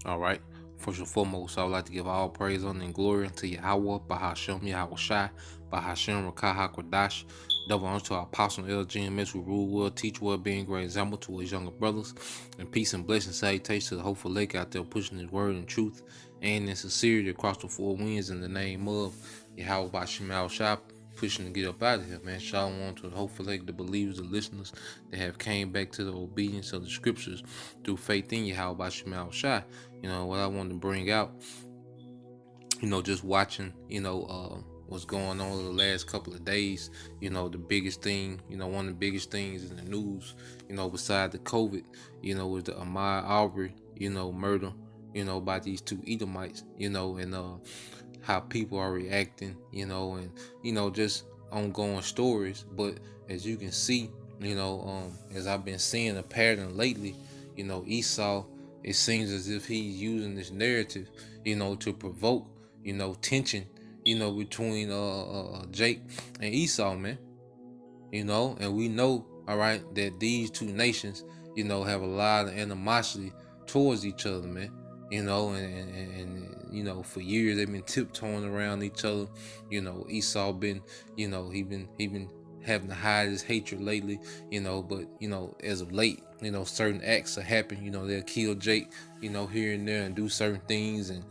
All right. First and foremost, I would like to give all praise, honor, and glory unto Yahweh, Bahashem, Yahweh Shai, Bahashem, Rakah HaKodash. Double honor to our apostle LGMS who rule well, teach well, being great example to his younger brothers. And peace and blessing salutations to the hopeful lake out there pushing his word and truth and in sincerity across the four winds in the name of Yahweh Bahashem Yahweh Shai. Pushing to get up out of here, man. Shalom to the hopeful lake, the believers, the listeners that have came back to the obedience of the scriptures through faith in Yahweh Bahashem Yahweh Shai. What I wanted to bring out, just watching, what's going on over the last couple of days. The biggest thing, one of the biggest things in the news, beside the COVID, was the Ahmaud Arbery, murder, by these two Edomites, and how people are reacting, and, just ongoing stories. But as you can see, as I've been seeing a pattern lately, Esau, it seems as if he's using this narrative, to provoke, tension, between Jake and Esau, man. And we know, all right, that these two nations, have a lot of animosity towards each other, man. And for years they've been tiptoeing around each other. Esau been, he been having to hide his hatred lately, but as of late, certain acts are happening. They'll kill Jake, here and there and do certain things, and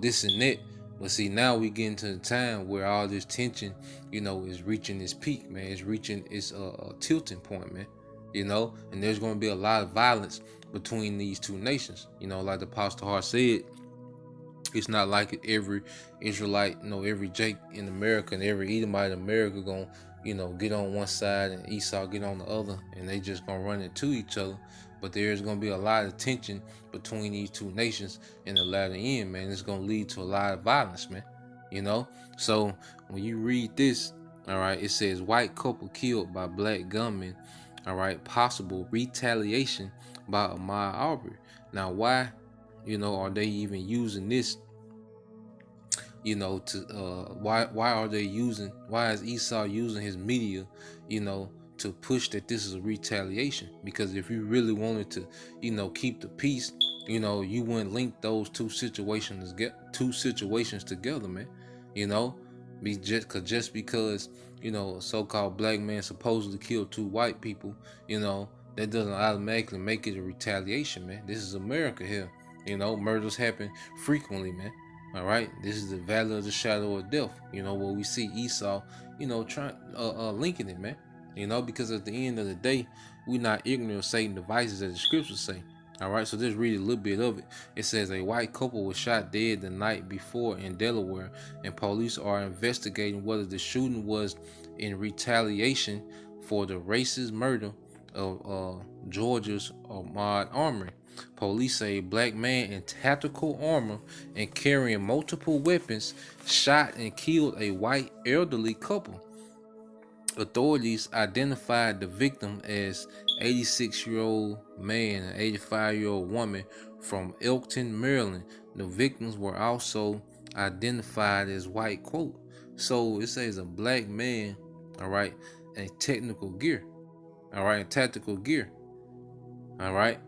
this and that. But see, now we get into the time where all this tension, is reaching its peak, man. It's reaching its tilting point, man. And there's going to be a lot of violence between these two nations. Like the Apostle Hart said, it's not like every Israelite, every Jake in America and every Edomite in America gonna, get on one side and Esau get on the other, and they just gonna run into each other. But there's gonna be a lot of tension between these two nations in the latter end, man. It's gonna lead to a lot of violence, man. So when you read this, all right, it says white couple killed by black gunmen, all right, possible retaliation by Ahmaud Arbery. Now, why, are they even using this, to why is Esau using his media, to push that this is a retaliation? Because if you really wanted to, keep the peace, you wouldn't link those two situations together, man. Just because a so-called black man supposedly killed two white people, that doesn't automatically make it a retaliation, man. This is America here. Murders happen frequently, man. All right, this is the valley of the shadow of death. Where we see Esau, trying linking it, man. Because at the end of the day, we're not ignorant of Satan's devices, as the scriptures say. All right, so just read a little bit of it. It says a white couple was shot dead the night before in Delaware, and police are investigating whether the shooting was in retaliation for the racist murder of Georgia's Ahmaud Arbery. Police say a black man in tactical armor and carrying multiple weapons shot and killed a white elderly couple. Authorities identified the victim as 86-year-old man and 85-year-old woman from Elkton, Maryland. The victims were also identified as white, quote. So it says a black man, all right, in technical gear, all right, in tactical gear, all right,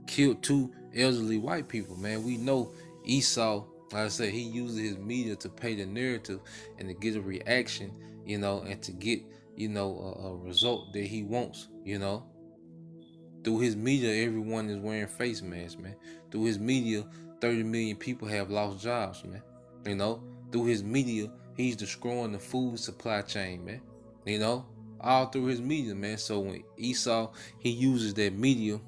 killed two elderly white people, man. We know Esau, like I said, he uses his media to pay the narrative and to get a reaction, and to get, a result that he wants, Through his media, everyone is wearing face masks, man. Through his media, 30 million people have lost jobs, man. Through his media, he's destroying the food supply chain, man. All through his media, man. So when Esau, he uses that media,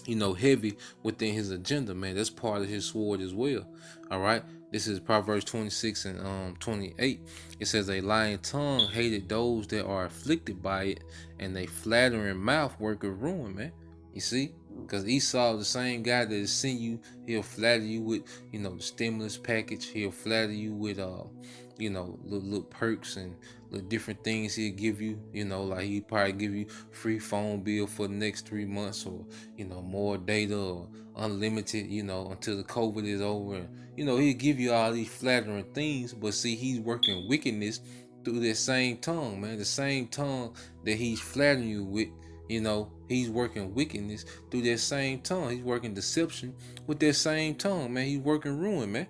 heavy within his agenda, man. That's part of his sword as well. All right. This is Proverbs 26 and 28. It says, a lying tongue hated those that are afflicted by it, and a flattering mouth worketh ruin, man. You see? Because Esau, the same guy that has sent you, he'll flatter you with, the stimulus package. He'll flatter you with, little perks and little different things he'll give you. Like he probably give you free phone bill for the next 3 months, or more data, or unlimited, until the COVID is over. He'll give you all these flattering things, but see, he's working wickedness through that same tongue, man. The same tongue that he's flattering you with, he's working wickedness through that same tongue. He's working deception with that same tongue, man. He's working ruin, man.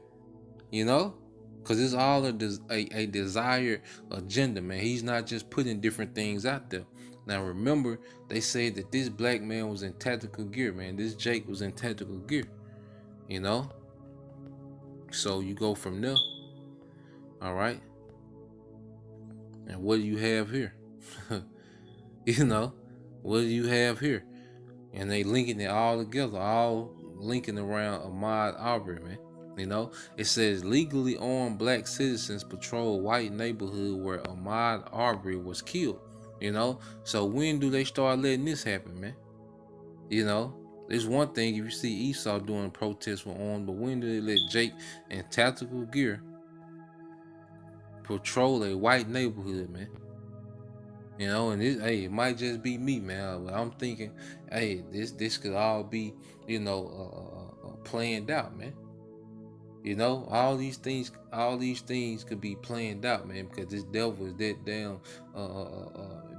You know, because it's all a desired agenda, man. He's not just putting different things out there. Now remember, they said that this black man was in tactical gear, man. This Jake was in tactical gear. You know, so you go from there. All right. And what do you have here? you know, what do you have here? And they linking it all together, all linking around Ahmaud Arbery, man. It says legally armed black citizens patrol white neighborhood where Ahmaud Arbery was killed. So when do they start letting this happen, man? It's one thing if you see Esau doing protests with arms, but when do they let Jake in tactical gear patrol a white neighborhood, man? And it might just be me, man. But I'm thinking, this could all be, planned out, man. All these things could be planned out, man, because this devil is that damn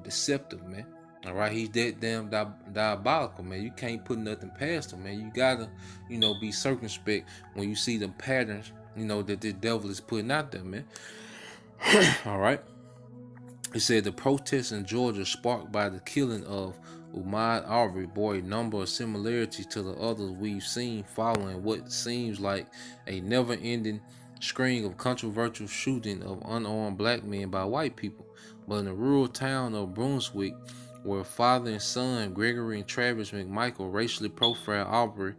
deceptive, man. All right, he's that damn diabolical, man. You can't put nothing past him, man. You gotta, be circumspect when you see the patterns, that this devil is putting out there, man. All right. It said the protests in Georgia sparked by the killing of Ahmaud Arbery bore a number of similarities to the others we've seen following what seems like a never-ending string of controversial shooting of unarmed black men by white people. But in the rural town of Brunswick, where father and son Gregory and Travis McMichael racially profiled Arbery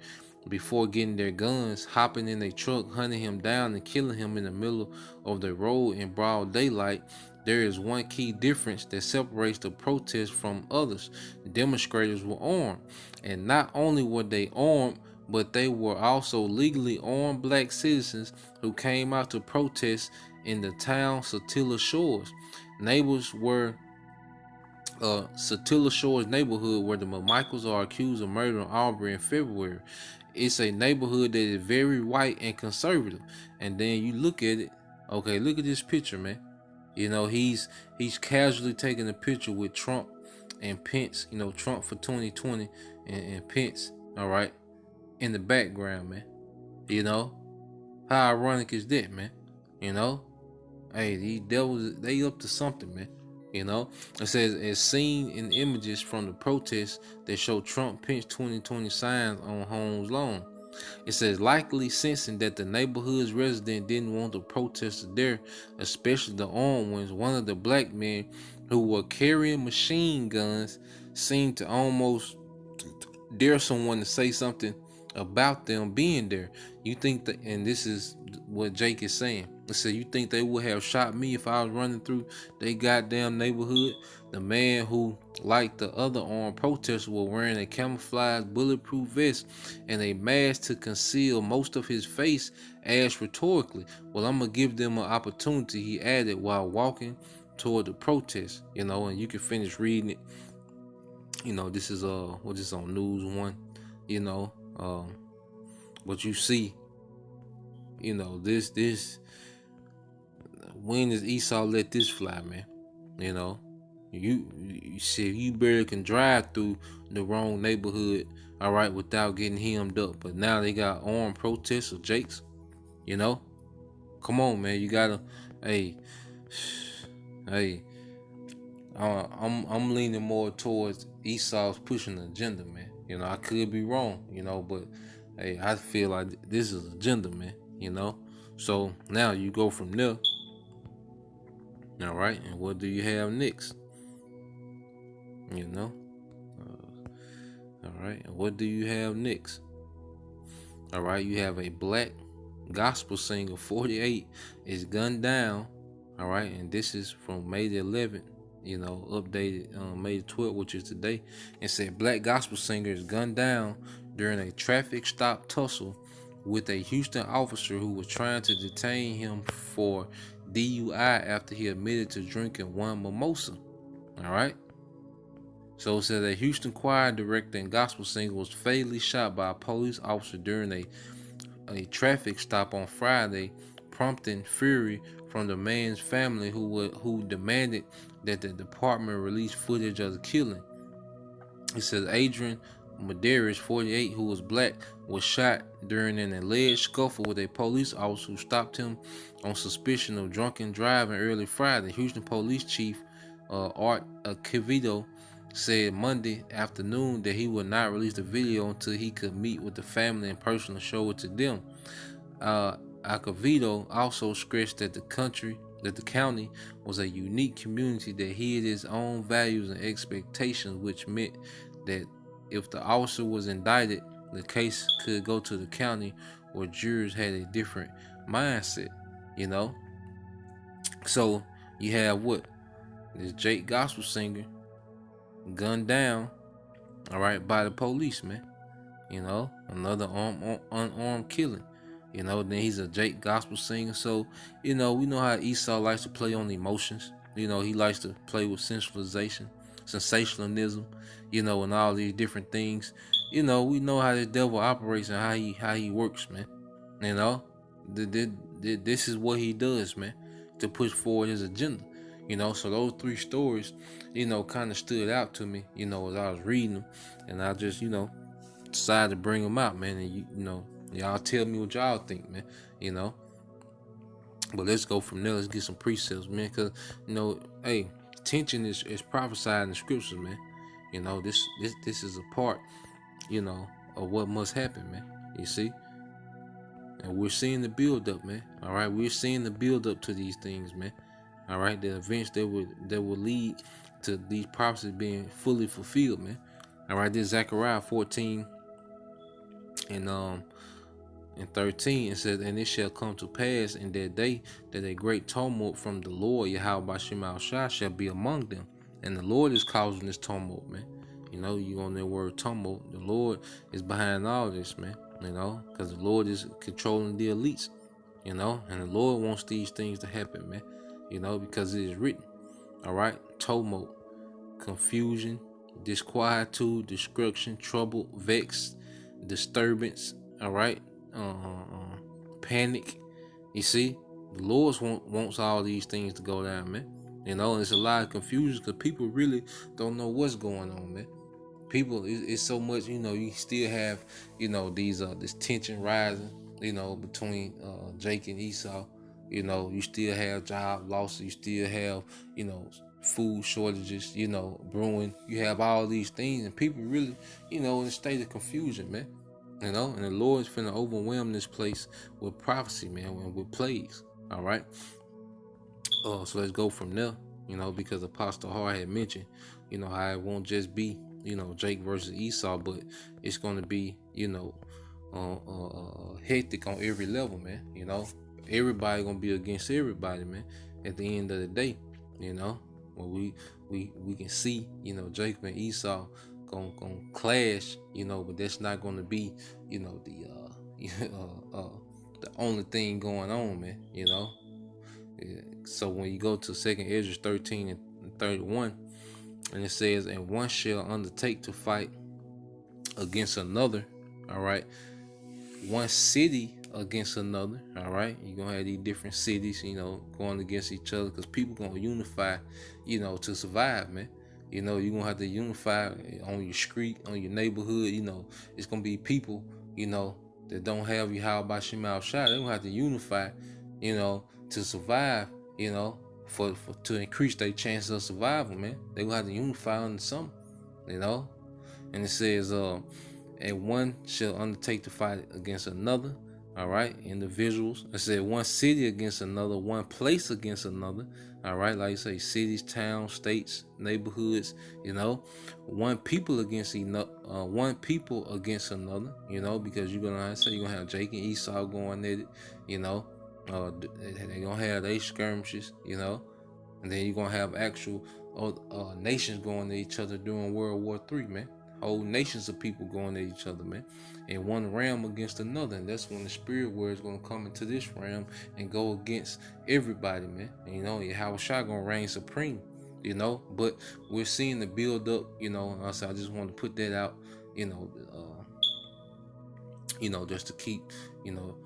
before getting their guns, hopping in a truck, hunting him down, and killing him in the middle of the road in broad daylight, there is one key difference that separates the protests from others. Demonstrators were armed, and not only were they armed, but they were also legally armed black citizens who came out to protest in the town Satilla Shores. Neighbors were Satilla Shores neighborhood where the McMichaels are accused of murdering Arbery in February. It's a neighborhood that is very white and conservative. And then you look at it, okay, look at this picture, man. He's casually taking a picture with Trump and Pence, Trump for 2020 and Pence, all right, in the background, man. How ironic is that, man? Hey, these devils, they up to something, man. It says, as seen in images from the protests that show Trump Pence 2020 signs on Holmes lawn. It says, likely sensing that the neighborhood's resident didn't want the protesters there, especially the armed ones, one of the black men who were carrying machine guns seemed to almost dare someone to say something about them being there. You think that, and this is what Jake is saying. It said, you think they would have shot me if I was running through their goddamn neighborhood? The man who, like the other armed protesters, was wearing a camouflage bulletproof vest and a mask to conceal most of his face, asked rhetorically, well, I'm gonna give them an opportunity, he added while walking toward the protest. And you can finish reading it. This is what is on News One, but you see, this when does Esau let this fly, man? You see, you barely can drive through the wrong neighborhood, all right, without getting hemmed up. But now they got armed protesters, Jakes. Come on, man, you gotta, hey, I'm leaning more towards Esau's pushing the agenda, man. I could be wrong, but hey, I feel like this is agenda, man. So now you go from there. All right, and what do you have next? All right, and what do you have next? All right, you have a black gospel singer, 48, is gunned down. All right, and this is from May the 11th. Updated May the 12th, which is today. And said black gospel singer is gunned down during a traffic stop tussle with a Houston officer who was trying to detain him for DUI after he admitted to drinking one mimosa. All right. So it says a Houston choir director and gospel singer was fatally shot by a police officer during a traffic stop on Friday, prompting fury from the man's family who demanded that the department release footage of the killing. It says Adrian Medeiros, 48, who was black, was shot during an alleged scuffle with a police officer who stopped him on suspicion of drunken driving early Friday. Houston Police Chief Art Acevedo said Monday afternoon that he would not release the video until he could meet with the family in person and show it to them. Acevedo also stressed that the county was a unique community that hid its own values and expectations, which meant that if the officer was indicted, the case could go to the county where jurors had a different mindset, you know? So you have what? This Jake gospel singer gunned down, all right, by the police, man. You know, another unarmed killing. You know, then he's a Jake gospel singer. So, you know, we know how Esau likes to play on emotions. You know, he likes to play with sensationalism, you know, and all these different things. You know, we know how the devil operates and how he works, man. You know, this is what he does, man, to push forward his agenda. You know, so those three stories, you know, kind of stood out to me, you know, as I was reading them, and I just, you know, decided to bring them out, man. And you know, y'all tell me what y'all think, man. You know, but let's go from there. Let's get some precepts, man. Cause you know, hey, tension is prophesied in the scriptures, man. You know, this is a part, you know, of what must happen, man. You see, and we're seeing the build up, man. All right, we're seeing the build up to these things, man. All right, the events that will lead to these prophecies being fully fulfilled, man. All right, this Zechariah 14 and 13, it says, and it shall come to pass in that day that a great tumult from the Lord Yahweh Shema Shah shall be among them, and the Lord is causing this tumult, man. You know, you on that word tumult, the Lord is behind all this, man. You know, because the Lord is controlling the elites, you know, and the Lord wants these things to happen, man. You know, because it is written, all right, tumult, confusion, disquietude, destruction, trouble, vex, disturbance, all right, panic. You see, the Lord wants all these things to go down, man. You know, and it's a lot of confusion because people really don't know what's going on, man. People, it's so much, you know, you still have, you know, this tension rising, you know, between Jake and Esau. You know, you still have job losses, you still have, you know, food shortages, you know, brewing. You have all these things, and people really, you know, in a state of confusion, man. You know, and the Lord's finna overwhelm this place with prophecy, man, and with plagues. All right. So let's go from there, you know, because Apostle Hart had mentioned, you know, how it won't just be, you know, Jake versus Esau, but it's gonna be, you know, hectic on every level, man. You know, everybody gonna be against everybody, man. At the end of the day, you know, when we can see, you know, Jacob and Esau gonna clash, you know, but that's not gonna be, you know, the only thing going on, man. You know, yeah. So when you go to 2nd Ezra 13 and 31, and it says, and one shall undertake to fight against another, all right, one city against another, all right. You're gonna have these different cities, you know, going against each other, because people gonna unify, you know, to survive, man. You know, you're gonna have to unify on your street, on your neighborhood. You know, it's gonna be people, you know, that don't have Yahweh Shema Shah. They're gonna have to unify, you know, to survive, you know, for to increase their chances of survival, man. They're gonna have to unify on something, you know. And it says, and one shall undertake to fight against another, all right, individuals. I said one city against another, one place against another, all right, like you say, cities, towns, states, neighborhoods, you know, one people against one people against another, you know, because you're gonna have Jake and Esau going at it, you know, they're gonna have their skirmishes, you know, and then you're gonna have actual nations going at each other during World War III, man. Whole nations of people going at each other, man, in one realm against another. And that's when the spirit word is going to come into this realm and go against everybody, man. And, you know, Yahweh Shah going to reign supreme, you know. But we're seeing the build up, you know. So I just want to put that out, you know, just to keep, you know,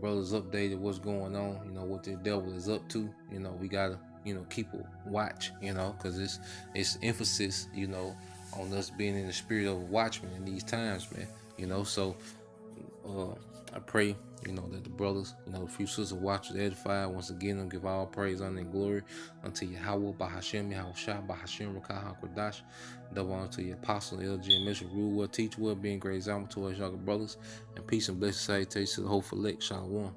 brothers updated what's going on, you know, what the devil is up to. You know, we got to, you know, keep a watch, you know, because it's emphasis, you know, on us being in the spirit of a watchman in these times, man. So uh, I pray, that the brothers, a few sisters watchers edify. Once again, I'll give all praise, honor, and glory unto Yahweh, Bahashem, Yahushua, Bahashem, Rakah, HaKodash, double honor to your apostle, LG, and Mission, rule well, teach well, being great example to us, younger brothers, and peace and blessed salutations to the hopeful elect, Shalom.